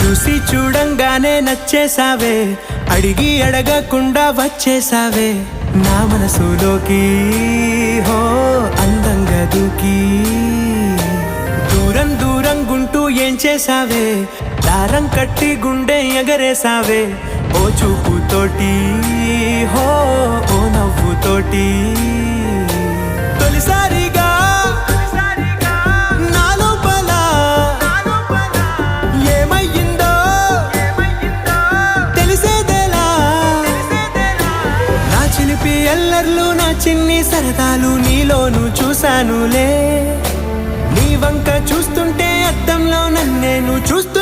చూసి చూడంగానే నచ్చేసావే, అడిగి అడగకుండా వచ్చేసావే నా మనసులోకి. హో అందంగా దూకి దూరం దూరం గుంటూ ఏం చేసావే, దారం కట్టి గుండె ఎగరేసావే ఓ చూపుతోటి. హో ఓ నవ్వుతోటి తొలిసారిగా నా లోపల ఏమయ్యిందో తెలిసేదేలా. నా చిలిపి ఎల్లర్లు నా చిన్ని సరదాలు నీలోను చూశానులే. నీ వంక చూస్తుంటే అద్దంలో నన్నేను చూస్తూ